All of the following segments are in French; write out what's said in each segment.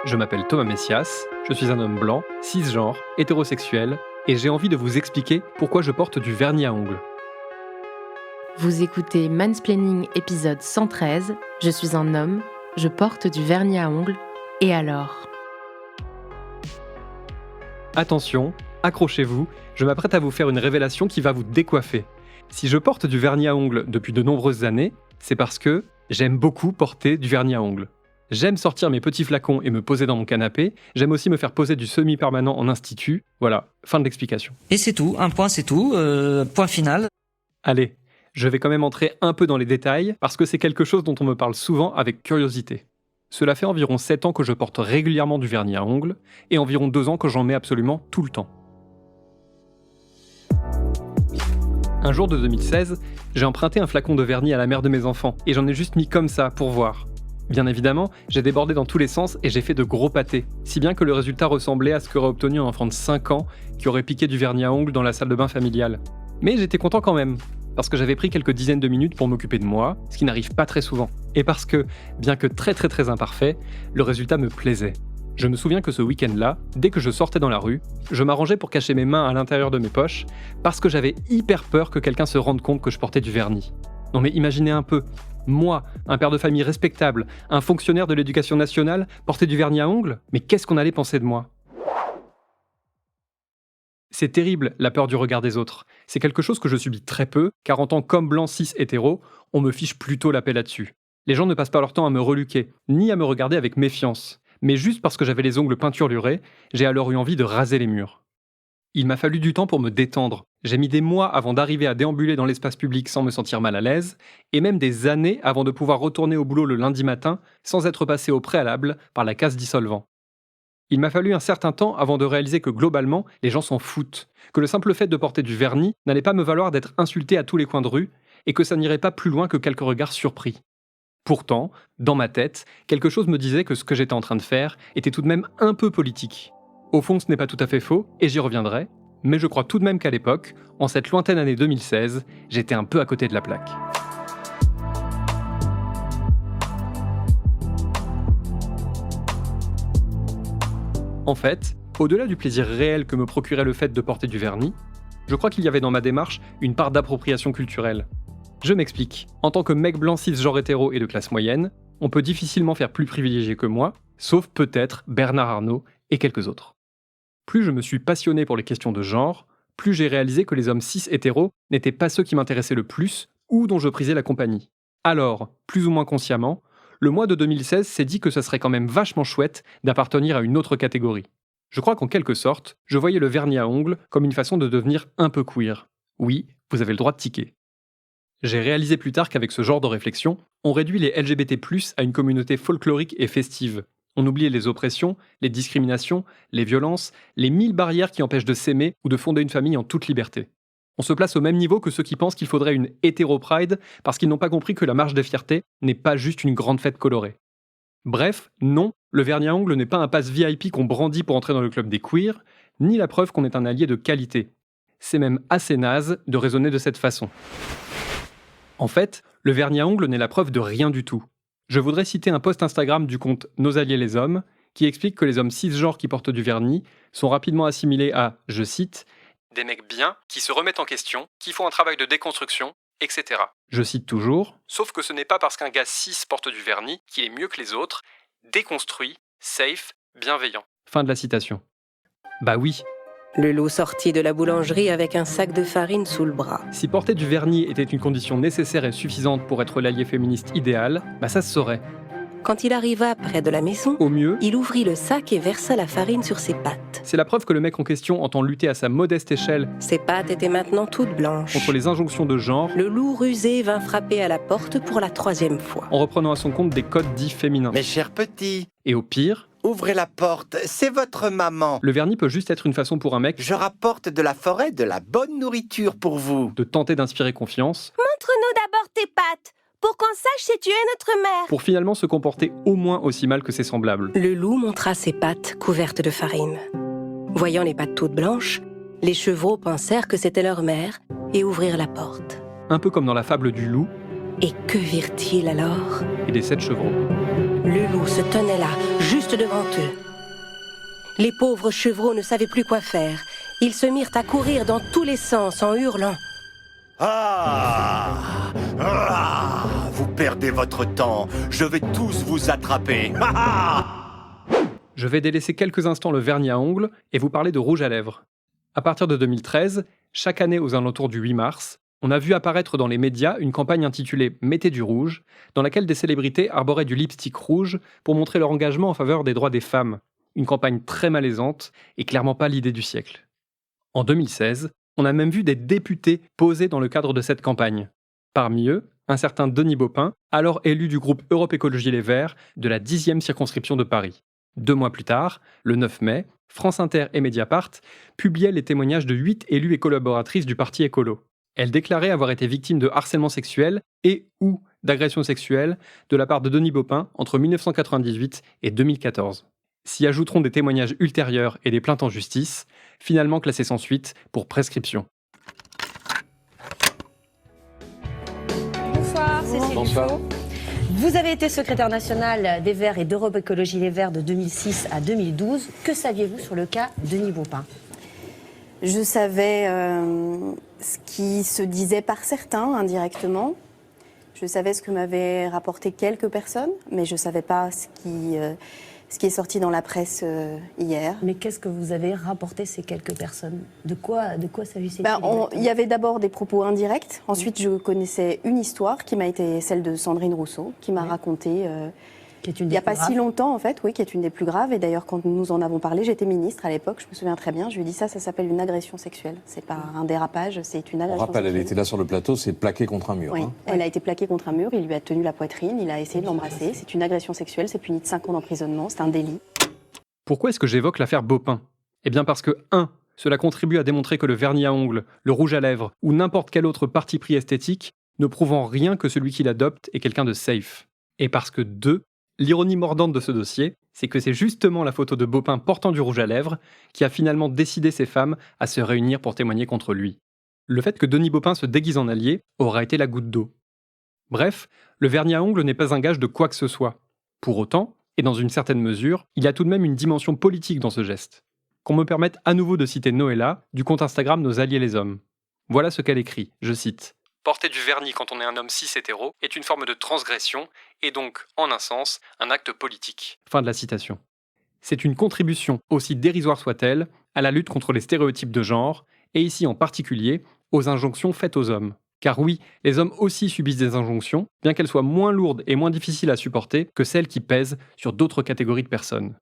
Je m'appelle Thomas Messias, je suis un homme blanc, cisgenre, hétérosexuel, et j'ai envie de vous expliquer pourquoi je porte du vernis à ongles. Vous écoutez Mansplaining épisode 113, je suis un homme, je porte du vernis à ongles, et alors ? Attention, accrochez-vous, je m'apprête à vous faire une révélation qui va vous décoiffer. Si je porte du vernis à ongles depuis de nombreuses années, c'est parce que j'aime beaucoup porter du vernis à ongles. J'aime sortir mes petits flacons et me poser dans mon canapé. J'aime aussi me faire poser du semi-permanent en institut. Voilà, fin de l'explication. Et c'est tout, un point c'est tout, point final. Allez, je vais quand même entrer un peu dans les détails parce que c'est quelque chose dont on me parle souvent avec curiosité. Cela fait environ 7 ans que je porte régulièrement du vernis à ongles et environ 2 ans que j'en mets absolument tout le temps. Un jour de 2016, j'ai emprunté un flacon de vernis à la mère de mes enfants et j'en ai juste mis comme ça pour voir. Bien évidemment, j'ai débordé dans tous les sens et j'ai fait de gros pâtés, si bien que le résultat ressemblait à ce qu'aurait obtenu un enfant de 5 ans qui aurait piqué du vernis à ongles dans la salle de bain familiale. Mais j'étais content quand même, parce que j'avais pris quelques dizaines de minutes pour m'occuper de moi, ce qui n'arrive pas très souvent. Et parce que, bien que très imparfait, le résultat me plaisait. Je me souviens que ce week-end-là, dès que je sortais dans la rue, je m'arrangeais pour cacher mes mains à l'intérieur de mes poches, parce que j'avais hyper peur que quelqu'un se rende compte que je portais du vernis. Non mais imaginez un peu, moi, un père de famille respectable, un fonctionnaire de l'éducation nationale, porter du vernis à ongles ? Mais qu'est-ce qu'on allait penser de moi ? C'est terrible, la peur du regard des autres. C'est quelque chose que je subis très peu, car en tant qu'homme blanc cis hétéro, on me fiche plutôt la paix là-dessus. Les gens ne passent pas leur temps à me reluquer, ni à me regarder avec méfiance. Mais juste parce que j'avais les ongles peinturlurés, j'ai alors eu envie de raser les murs. Il m'a fallu du temps pour me détendre. J'ai mis des mois avant d'arriver à déambuler dans l'espace public sans me sentir mal à l'aise, et même des années avant de pouvoir retourner au boulot le lundi matin sans être passé au préalable par la case dissolvant. Il m'a fallu un certain temps avant de réaliser que globalement, les gens s'en foutent, que le simple fait de porter du vernis n'allait pas me valoir d'être insulté à tous les coins de rue, et que ça n'irait pas plus loin que quelques regards surpris. Pourtant, dans ma tête, quelque chose me disait que ce que j'étais en train de faire était tout de même un peu politique. Au fond, ce n'est pas tout à fait faux, et j'y reviendrai, mais je crois tout de même qu'à l'époque, en cette lointaine année 2016, j'étais un peu à côté de la plaque. En fait, au-delà du plaisir réel que me procurait le fait de porter du vernis, je crois qu'il y avait dans ma démarche une part d'appropriation culturelle. Je m'explique. En tant que mec blanc cisgenre hétéro et de classe moyenne, on peut difficilement faire plus privilégié que moi, sauf peut-être Bernard Arnault et quelques autres. Plus je me suis passionné pour les questions de genre, plus j'ai réalisé que les hommes cis hétéros n'étaient pas ceux qui m'intéressaient le plus ou dont je prisais la compagnie. Alors, plus ou moins consciemment, le mois de 2016 s'est dit que ce serait quand même vachement chouette d'appartenir à une autre catégorie. Je crois qu'en quelque sorte, je voyais le vernis à ongles comme une façon de devenir un peu queer. Oui, vous avez le droit de tiquer. J'ai réalisé plus tard qu'avec ce genre de réflexion, on réduit les LGBT+, à une communauté folklorique et festive. On oublie les oppressions, les discriminations, les violences, les 1000 barrières qui empêchent de s'aimer ou de fonder une famille en toute liberté. On se place au même niveau que ceux qui pensent qu'il faudrait une hétéro-pride parce qu'ils n'ont pas compris que la marche des fiertés n'est pas juste une grande fête colorée. Bref, non, le vernis à ongles n'est pas un pass VIP qu'on brandit pour entrer dans le club des queers, ni la preuve qu'on est un allié de qualité. C'est même assez naze de raisonner de cette façon. En fait, le vernis à ongles n'est la preuve de rien du tout. Je voudrais citer un post Instagram du compte Nos Alliés les Hommes, qui explique que les hommes cisgenres qui portent du vernis sont rapidement assimilés à, je cite, « des mecs bien, qui se remettent en question, qui font un travail de déconstruction, etc. » Je cite toujours, sauf que ce n'est pas parce qu'un gars cis porte du vernis qu'il est mieux que les autres, déconstruit, safe, bienveillant. Fin de la citation. Bah oui. Le loup sortit de la boulangerie avec un sac de farine sous le bras. Si porter du vernis était une condition nécessaire et suffisante pour être l'allié féministe idéal, bah ça se saurait. Quand il arriva près de la maison, Au mieux, il ouvrit le sac et versa la farine sur ses pattes. c'est la preuve que le mec en question entend lutter à sa modeste échelle Ses pattes étaient maintenant toutes blanches. contre les injonctions de genre Le loup rusé vint frapper à la porte pour la 3e fois. en reprenant à son compte des codes dits féminins. Mes chers petits, Et au pire, ouvrez la porte, c'est votre maman. le vernis peut juste être une façon pour un mec Je rapporte de la forêt de la bonne nourriture pour vous. de tenter d'inspirer confiance Montre-nous d'abord tes pattes, pour qu'on sache si tu es notre mère. pour finalement se comporter au moins aussi mal que ses semblables. Le loup montra ses pattes couvertes de farine. Voyant les pattes toutes blanches, les chevreaux pensèrent que c'était leur mère et ouvrirent la porte. Un peu comme dans la fable du loup Et que virent-ils alors ? et des 7 chevreaux. Le loup se tenait là, juste devant eux. Les pauvres chevreaux ne savaient plus quoi faire. Ils se mirent à courir dans tous les sens en hurlant. Ah! Ah! Vous perdez votre temps. Je vais tous vous attraper. Ah ah! Je vais délaisser quelques instants le vernis à ongles et vous parler de rouge à lèvres. À partir de 2013, chaque année aux alentours du 8 mars, on a vu apparaître dans les médias une campagne intitulée « Mettez du rouge », dans laquelle des célébrités arboraient du lipstick rouge pour montrer leur engagement en faveur des droits des femmes. Une campagne très malaisante et clairement pas l'idée du siècle. En 2016, on a même vu des députés poser dans le cadre de cette campagne. Parmi eux, un certain Denis Baupin, alors élu du groupe Europe Écologie Les Verts de la 10e circonscription de Paris. 2 mois plus tard, le 9 mai, France Inter et Mediapart publiaient les témoignages de 8 élus et collaboratrices du parti écolo. Elles déclaraient avoir été victimes de harcèlement sexuel et ou d'agression sexuelle de la part de Denis Baupin entre 1998 et 2014. S'y ajouteront des témoignages ultérieurs et des plaintes en justice, finalement classées sans suite pour prescription. Bonsoir, Cécile Dufaux. Vous avez été secrétaire national des Verts et d'Europe Écologie Les Verts de 2006 à 2012. Que saviez-vous sur le cas Denis Baupin ? Je savais ce qui se disait par certains indirectement. Je savais ce que m'avaient rapporté quelques personnes, mais je ne savais pas ce qui est sorti dans la presse hier. Mais qu'est-ce que vous avez rapporté ces quelques personnes ? De quoi s'agissait-il ? Il y avait d'abord des propos indirects. Ensuite, je connaissais une histoire qui m'a été celle de Sandrine Rousseau, qui m'a raconté... il n'y a pas si longtemps, en fait, oui, qui est une des plus graves. Et d'ailleurs, quand nous en avons parlé, j'étais ministre à l'époque, je me souviens très bien. Je lui ai dit ça s'appelle une agression sexuelle. C'est pas un dérapage, c'est une agression sexuelle. Elle était là sur le plateau, c'est plaqué contre un mur. Oui, elle a été plaquée contre un mur, il lui a tenu la poitrine, il a essayé de l'embrasser. C'est une agression sexuelle, c'est puni de 5 ans d'emprisonnement, c'est un délit. Pourquoi est-ce que j'évoque l'affaire Baupin ? Eh bien parce que 1. Cela contribue à démontrer que le vernis à ongles, le rouge à lèvres ou n'importe quel autre parti pris esthétique ne prouve en rien que celui qui l'adopte est quelqu'un de safe. Et parce que 2. L'ironie mordante de ce dossier, c'est que c'est justement la photo de Baupin portant du rouge à lèvres qui a finalement décidé ces femmes à se réunir pour témoigner contre lui. Le fait que Denis Baupin se déguise en allié aura été la goutte d'eau. Bref, le vernis à ongles n'est pas un gage de quoi que ce soit. Pour autant, et dans une certaine mesure, il y a tout de même une dimension politique dans ce geste. Qu'on me permette à nouveau de citer Noëlla, du compte Instagram Nos Alliés les Hommes. Voilà ce qu'elle écrit, je cite. « Porter du vernis quand on est un homme cis-hétéro est une forme de transgression et donc, en un sens, un acte politique. » Fin de la citation. C'est une contribution, aussi dérisoire soit-elle, à la lutte contre les stéréotypes de genre, et ici en particulier, aux injonctions faites aux hommes. Car oui, les hommes aussi subissent des injonctions, bien qu'elles soient moins lourdes et moins difficiles à supporter que celles qui pèsent sur d'autres catégories de personnes.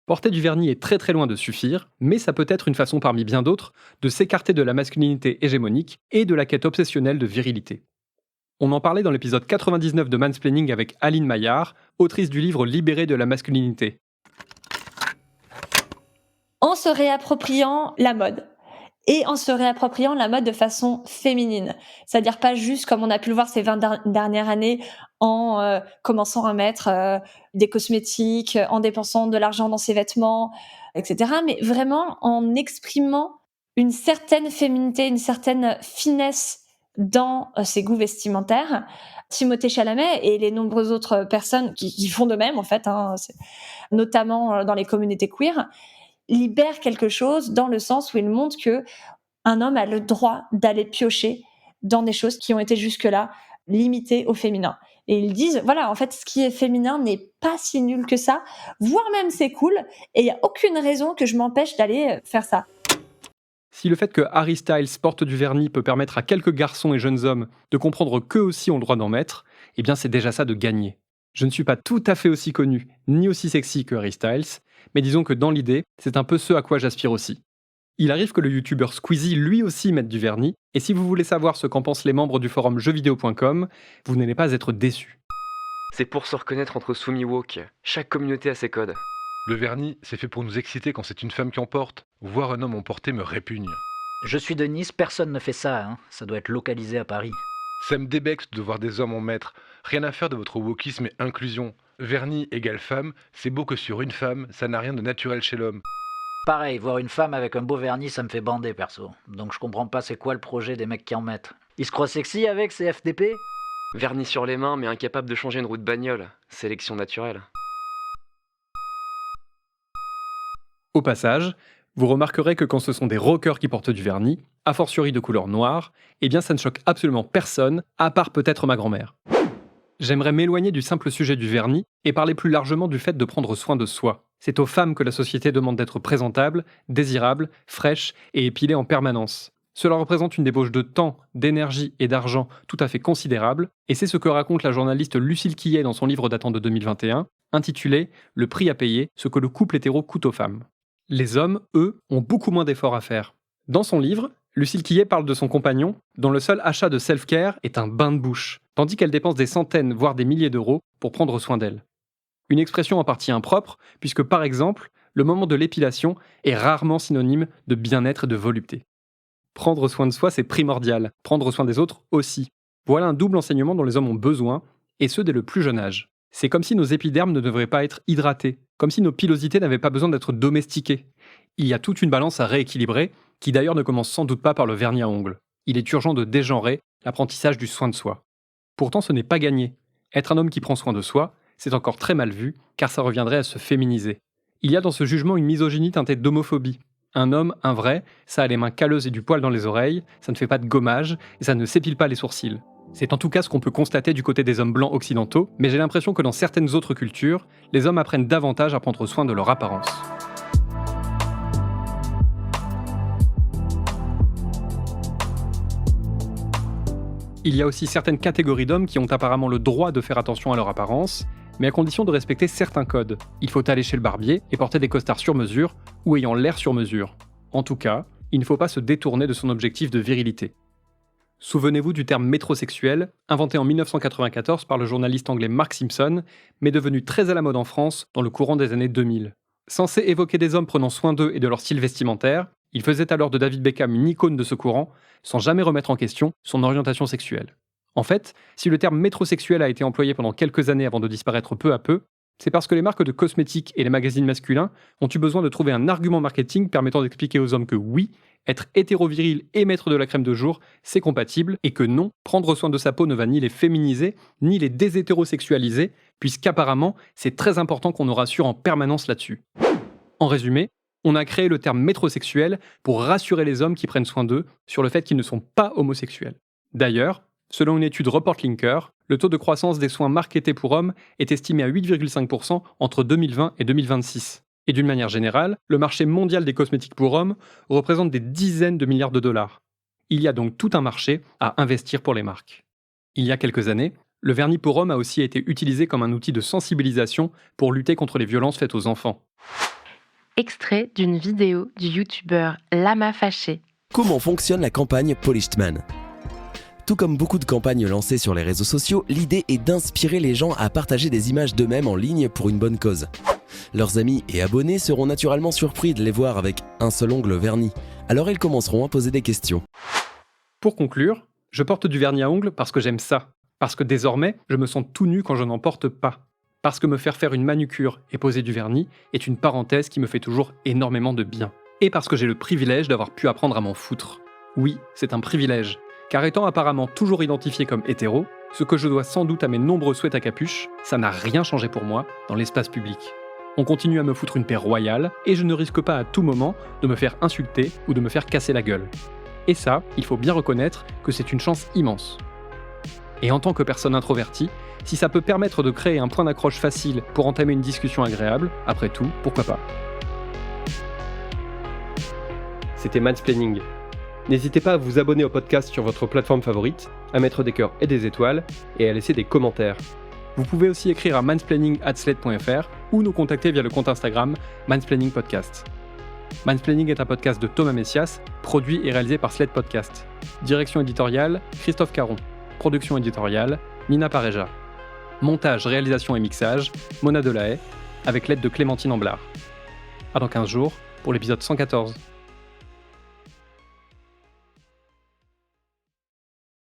Porter du vernis est très très loin de suffire, mais ça peut être une façon parmi bien d'autres de s'écarter de la masculinité hégémonique et de la quête obsessionnelle de virilité. On en parlait dans l'épisode 99 de Mansplaining avec Aline Maillard, autrice du livre Libérée de la masculinité. En se réappropriant la mode. Et en se réappropriant la mode de façon féminine. C'est-à-dire pas juste comme on a pu le voir ces 20 dernières années en commençant à mettre des cosmétiques, en dépensant de l'argent dans ses vêtements, etc. Mais vraiment en exprimant une certaine féminité, une certaine finesse dans ses goûts vestimentaires. Timothée Chalamet et les nombreuses autres personnes qui font de même, en fait, notamment dans les communautés queer, libère quelque chose dans le sens où il montre que un homme a le droit d'aller piocher dans des choses qui ont été jusque-là limitées au féminin. Et ils disent, voilà, en fait, ce qui est féminin n'est pas si nul que ça, voire même c'est cool, et il n'y a aucune raison que je m'empêche d'aller faire ça. Si le fait que Harry Styles porte du vernis peut permettre à quelques garçons et jeunes hommes de comprendre qu'eux aussi ont le droit d'en mettre, eh bien c'est déjà ça de gagner. Je ne suis pas tout à fait aussi connu, ni aussi sexy que Harry Styles, mais disons que dans l'idée, c'est un peu ce à quoi j'aspire aussi. Il arrive que le youtubeur Squeezie lui aussi mette du vernis, et si vous voulez savoir ce qu'en pensent les membres du forum jeuxvideo.com, vous n'allez pas être déçus. C'est pour se reconnaître entre soumis woke. Chaque communauté a ses codes. Le vernis, c'est fait pour nous exciter quand c'est une femme qui en porte. Voir un homme en porter me répugne. Je suis de Nice, personne ne fait ça, hein. Ça doit être localisé à Paris. Ça me débexe de voir des hommes en mettre. Rien à faire de votre wokisme et inclusion. Vernis égale femme, c'est beau que sur une femme, ça n'a rien de naturel chez l'homme. Pareil, voir une femme avec un beau vernis, ça me fait bander, perso. Donc je comprends pas c'est quoi le projet des mecs qui en mettent. Ils se croient sexy avec ces FDP ? Vernis sur les mains, mais incapable de changer une roue de bagnole. Sélection naturelle. Au passage, vous remarquerez que quand ce sont des rockers qui portent du vernis, a fortiori de couleur noire, eh bien ça ne choque absolument personne, à part peut-être ma grand-mère. J'aimerais m'éloigner du simple sujet du vernis et parler plus largement du fait de prendre soin de soi. C'est aux femmes que la société demande d'être présentables, désirables, fraîches et épilées en permanence. Cela représente une débauche de temps, d'énergie et d'argent tout à fait considérable, et c'est ce que raconte la journaliste Lucille Quillet dans son livre datant de 2021, intitulé « Le prix à payer, ce que le couple hétéro coûte aux femmes ». Les hommes, eux, ont beaucoup moins d'efforts à faire. Dans son livre, Lucille Quillet parle de son compagnon, dont le seul achat de self-care est un bain de bouche, tandis qu'elle dépense des centaines, voire des milliers d'euros pour prendre soin d'elle. Une expression en partie impropre, puisque par exemple, le moment de l'épilation est rarement synonyme de bien-être et de volupté. Prendre soin de soi, c'est primordial, prendre soin des autres aussi. Voilà un double enseignement dont les hommes ont besoin, et ce dès le plus jeune âge. C'est comme si nos épidermes ne devraient pas être hydratés, comme si nos pilosités n'avaient pas besoin d'être domestiquées. Il y a toute une balance à rééquilibrer, qui d'ailleurs ne commence sans doute pas par le vernis à ongles. Il est urgent de dégenrer l'apprentissage du soin de soi. Pourtant, ce n'est pas gagné. Être un homme qui prend soin de soi, c'est encore très mal vu, car ça reviendrait à se féminiser. Il y a dans ce jugement une misogynie teintée d'homophobie. Un homme, un vrai, ça a les mains calleuses et du poil dans les oreilles, ça ne fait pas de gommage, et ça ne s'épile pas les sourcils. C'est en tout cas ce qu'on peut constater du côté des hommes blancs occidentaux, mais j'ai l'impression que dans certaines autres cultures, les hommes apprennent davantage à prendre soin de leur apparence. Il y a aussi certaines catégories d'hommes qui ont apparemment le droit de faire attention à leur apparence, mais à condition de respecter certains codes. Il faut aller chez le barbier et porter des costards sur mesure ou ayant l'air sur mesure. En tout cas, il ne faut pas se détourner de son objectif de virilité. Souvenez-vous du terme métrosexuel, inventé en 1994 par le journaliste anglais Mark Simpson, mais devenu très à la mode en France dans le courant des années 2000. Censé évoquer des hommes prenant soin d'eux et de leur style vestimentaire, il faisait alors de David Beckham une icône de ce courant, sans jamais remettre en question son orientation sexuelle. En fait, si le terme métrosexuel a été employé pendant quelques années avant de disparaître peu à peu, c'est parce que les marques de cosmétiques et les magazines masculins ont eu besoin de trouver un argument marketing permettant d'expliquer aux hommes que oui, être hétéroviril et mettre de la crème de jour, c'est compatible, et que non, prendre soin de sa peau ne va ni les féminiser, ni les déshétérosexualiser, puisqu'apparemment, c'est très important qu'on nous rassure en permanence là-dessus. En résumé, on a créé le terme métrosexuel pour rassurer les hommes qui prennent soin d'eux sur le fait qu'ils ne sont pas homosexuels. D'ailleurs, selon une étude ReportLinker, le taux de croissance des soins marketés pour hommes est estimé à 8,5% entre 2020 et 2026. Et d'une manière générale, le marché mondial des cosmétiques pour hommes représente des dizaines de milliards de dollars. Il y a donc tout un marché à investir pour les marques. Il y a quelques années, le vernis pour hommes a aussi été utilisé comme un outil de sensibilisation pour lutter contre les violences faites aux enfants. Extrait d'une vidéo du youtubeur Lama Fâché. Comment fonctionne la campagne Polished Man ? Tout comme beaucoup de campagnes lancées sur les réseaux sociaux, l'idée est d'inspirer les gens à partager des images d'eux-mêmes en ligne pour une bonne cause. Leurs amis et abonnés seront naturellement surpris de les voir avec un seul ongle verni, alors ils commenceront à poser des questions. Pour conclure, je porte du vernis à ongles parce que j'aime ça, parce que désormais, je me sens tout nu quand je n'en porte pas. Parce que me faire une manucure et poser du vernis est une parenthèse qui me fait toujours énormément de bien. Et parce que j'ai le privilège d'avoir pu apprendre à m'en foutre. Oui, c'est un privilège, car étant apparemment toujours identifié comme hétéro, ce que je dois sans doute à mes nombreux sweats à capuche, ça n'a rien changé pour moi dans l'espace public. On continue à me foutre une paix royale, et je ne risque pas à tout moment de me faire insulter ou de me faire casser la gueule. Et ça, il faut bien reconnaître que c'est une chance immense. Et en tant que personne introvertie, si ça peut permettre de créer un point d'accroche facile pour entamer une discussion agréable, après tout, pourquoi pas. C'était Mansplaining. N'hésitez pas à vous abonner au podcast sur votre plateforme favorite, à mettre des cœurs et des étoiles, et à laisser des commentaires. Vous pouvez aussi écrire à mansplaining@slate.fr ou nous contacter via le compte Instagram Mansplaining Podcast. Mansplaining est un podcast de Thomas Messias, produit et réalisé par Slate Podcast. Direction éditoriale, Christophe Caron. Production éditoriale, Nina Pareja. Montage, réalisation et mixage, Mona Delahaye, avec l'aide de Clémentine Amblard. À dans 15 jours pour l'épisode 114.